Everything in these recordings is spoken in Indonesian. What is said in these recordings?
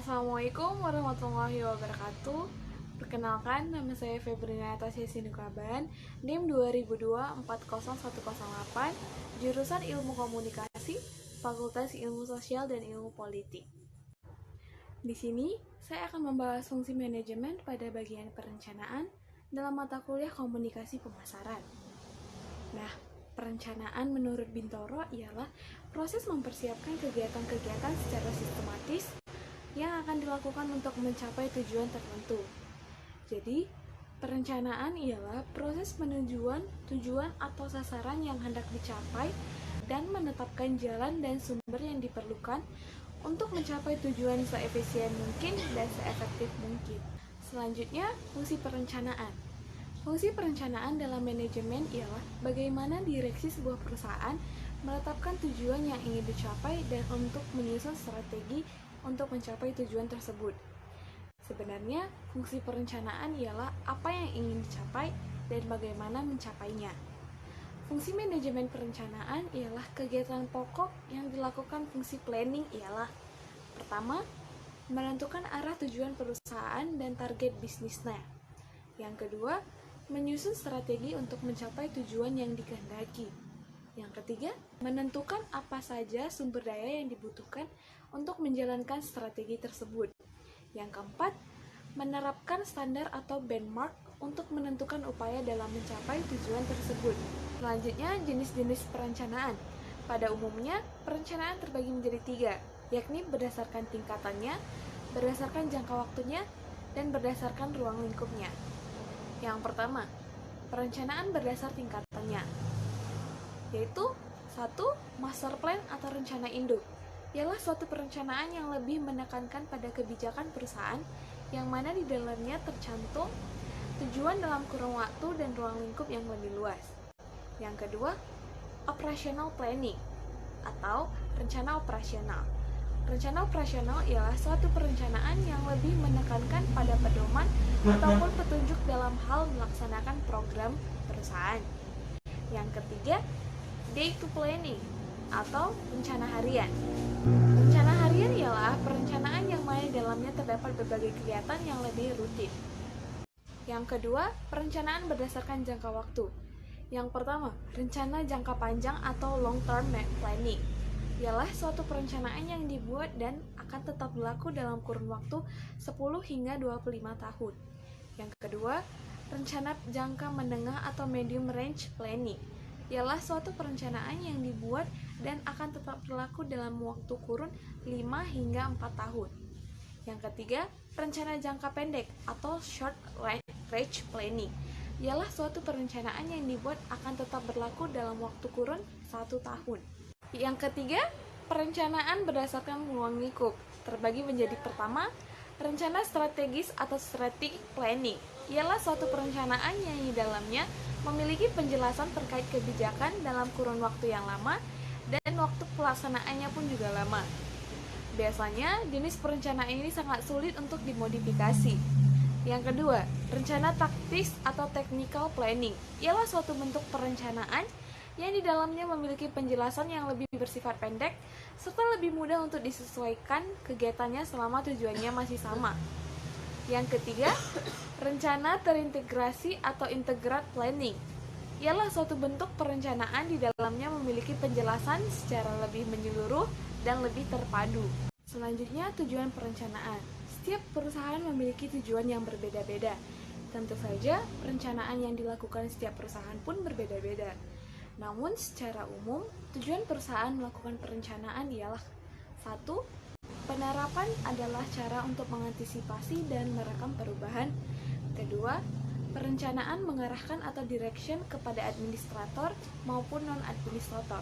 Assalamualaikum warahmatullahi wabarakatuh. Perkenalkan, nama saya Febrina Tasya Sinukaban, NIM 2002-40108, jurusan Ilmu Komunikasi, Fakultas Ilmu Sosial dan Ilmu Politik. Di sini, saya akan membahas fungsi manajemen pada bagian perencanaan dalam mata kuliah Komunikasi Pemasaran. Nah, perencanaan menurut Bintoro ialah proses mempersiapkan kegiatan-kegiatan secara sistematis yang akan dilakukan untuk mencapai tujuan tertentu. Jadi, perencanaan ialah proses menujuan tujuan atau sasaran yang hendak dicapai dan menetapkan jalan dan sumber yang diperlukan untuk mencapai tujuan seefisien mungkin dan seefektif mungkin. Selanjutnya, fungsi perencanaan. Fungsi perencanaan dalam manajemen ialah bagaimana direksi sebuah perusahaan menetapkan tujuan yang ingin dicapai dan untuk menyusun strategi untuk mencapai tujuan tersebut. Sebenarnya, fungsi perencanaan ialah apa yang ingin dicapai dan bagaimana mencapainya. Fungsi manajemen perencanaan ialah kegiatan pokok yang dilakukan fungsi planning ialah: pertama, menentukan arah tujuan perusahaan dan target bisnisnya. Yang kedua, menyusun strategi untuk mencapai tujuan yang dikehendaki. Yang ketiga, menentukan apa saja sumber daya yang dibutuhkan untuk menjalankan strategi tersebut. Yang keempat, menerapkan standar atau benchmark untuk menentukan upaya dalam mencapai tujuan tersebut. Selanjutnya, jenis-jenis perencanaan. Pada umumnya, perencanaan terbagi menjadi 3, yakni berdasarkan tingkatannya, berdasarkan jangka waktunya, dan berdasarkan ruang lingkupnya. Yang pertama, perencanaan berdasar tingkatannya, yaitu 1. Master plan atau rencana induk ialah suatu perencanaan yang lebih menekankan pada kebijakan perusahaan yang mana di dalamnya tercantum tujuan dalam kurun waktu dan ruang lingkup yang lebih luas. Yang kedua, operational planning atau rencana operasional. Rencana operasional ialah suatu perencanaan yang lebih menekankan pada pedoman ataupun petunjuk dalam hal melaksanakan program perusahaan. Yang ketiga, day to planning atau rencana harian. Rencana harian ialah perencanaan yang mana di dalamnya terdapat berbagai kegiatan yang lebih rutin. Yang kedua, perencanaan berdasarkan jangka waktu. Yang pertama, rencana jangka panjang atau long term planning ialah suatu perencanaan yang dibuat dan akan tetap berlaku dalam kurun waktu 10 hingga 25 tahun. Yang kedua, rencana jangka menengah atau medium range planning ialah suatu perencanaan yang dibuat dan akan tetap berlaku dalam waktu kurun 5 hingga 4 tahun. Yang ketiga, rencana jangka pendek atau short range planning ialah suatu perencanaan yang dibuat akan tetap berlaku dalam waktu kurun 1 tahun. Yang ketiga, perencanaan berdasarkan ruang lingkup terbagi menjadi: pertama, rencana strategis atau strategic planning ialah suatu perencanaan yang di dalamnya memiliki penjelasan terkait kebijakan dalam kurun waktu yang lama dan waktu pelaksanaannya pun juga lama. Biasanya, jenis perencanaan ini sangat sulit untuk dimodifikasi. Yang kedua, rencana taktis atau technical planning ialah suatu bentuk perencanaan yang di dalamnya memiliki penjelasan yang lebih bersifat pendek serta lebih mudah untuk disesuaikan kegiatannya selama tujuannya masih sama. Yang ketiga, rencana terintegrasi atau integrated planning ialah suatu bentuk perencanaan di dalamnya memiliki penjelasan secara lebih menyeluruh dan lebih terpadu. Selanjutnya, tujuan perencanaan. Setiap perusahaan memiliki tujuan yang berbeda-beda. Tentu saja, perencanaan yang dilakukan setiap perusahaan pun berbeda-beda. Namun, secara umum, tujuan perusahaan melakukan perencanaan ialah: 1. Penerapan adalah cara untuk mengantisipasi dan merekam perubahan. Kedua, perencanaan mengarahkan atau direction kepada administrator maupun non-administrator.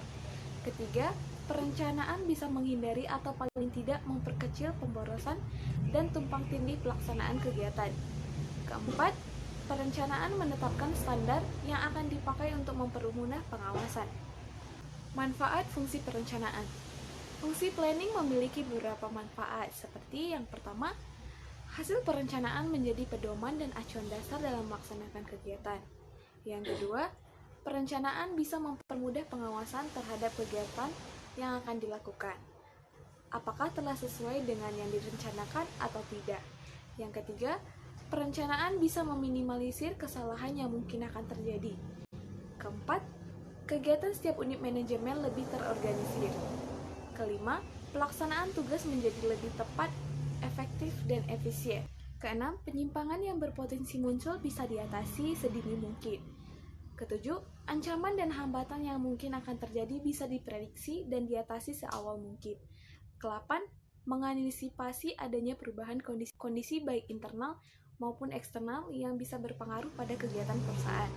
Ketiga, perencanaan bisa menghindari atau paling tidak memperkecil pemborosan dan tumpang tindih pelaksanaan kegiatan. Keempat, perencanaan menetapkan standar yang akan dipakai untuk mempermudah pengawasan. Manfaat fungsi perencanaan. Fungsi planning memiliki beberapa manfaat, seperti yang pertama, hasil perencanaan menjadi pedoman dan acuan dasar dalam melaksanakan kegiatan. Yang kedua, perencanaan bisa mempermudah pengawasan terhadap kegiatan yang akan dilakukan. apakah telah sesuai dengan yang direncanakan atau tidak. Yang ketiga, perencanaan bisa meminimalisir kesalahan yang mungkin akan terjadi. Keempat, kegiatan setiap unit manajemen lebih terorganisir. Kelima, pelaksanaan tugas menjadi lebih tepat, efektif, dan efisien. Keenam, penyimpangan yang berpotensi muncul bisa diatasi sedini mungkin. Ketujuh, ancaman dan hambatan yang mungkin akan terjadi bisa diprediksi dan diatasi seawal mungkin. Kelapan, mengantisipasi adanya perubahan kondisi baik internal maupun eksternal yang bisa berpengaruh pada kegiatan perusahaan.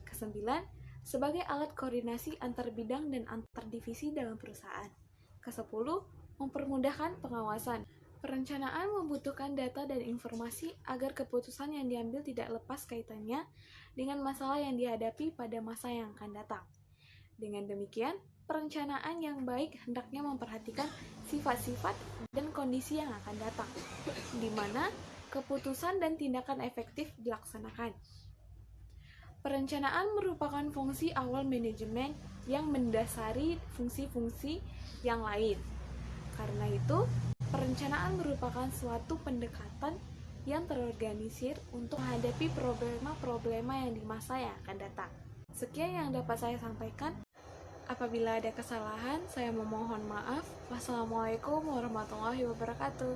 Kesembilan, sebagai alat koordinasi antar bidang dan antar divisi dalam perusahaan. Kesepuluh, mempermudahkan pengawasan. Perencanaan membutuhkan data dan informasi agar keputusan yang diambil tidak lepas kaitannya dengan masalah yang dihadapi pada masa yang akan datang. Dengan demikian, perencanaan yang baik hendaknya memperhatikan sifat-sifat dan kondisi yang akan datang, di mana keputusan dan tindakan efektif dilaksanakan. Perencanaan merupakan fungsi awal manajemen yang mendasari fungsi-fungsi yang lain. Karena itu, perencanaan merupakan suatu pendekatan yang terorganisir untuk menghadapi problema-problema yang di masa yang akan datang. Sekian yang dapat saya sampaikan. Apabila ada kesalahan, saya memohon maaf. Wassalamualaikum warahmatullahi wabarakatuh.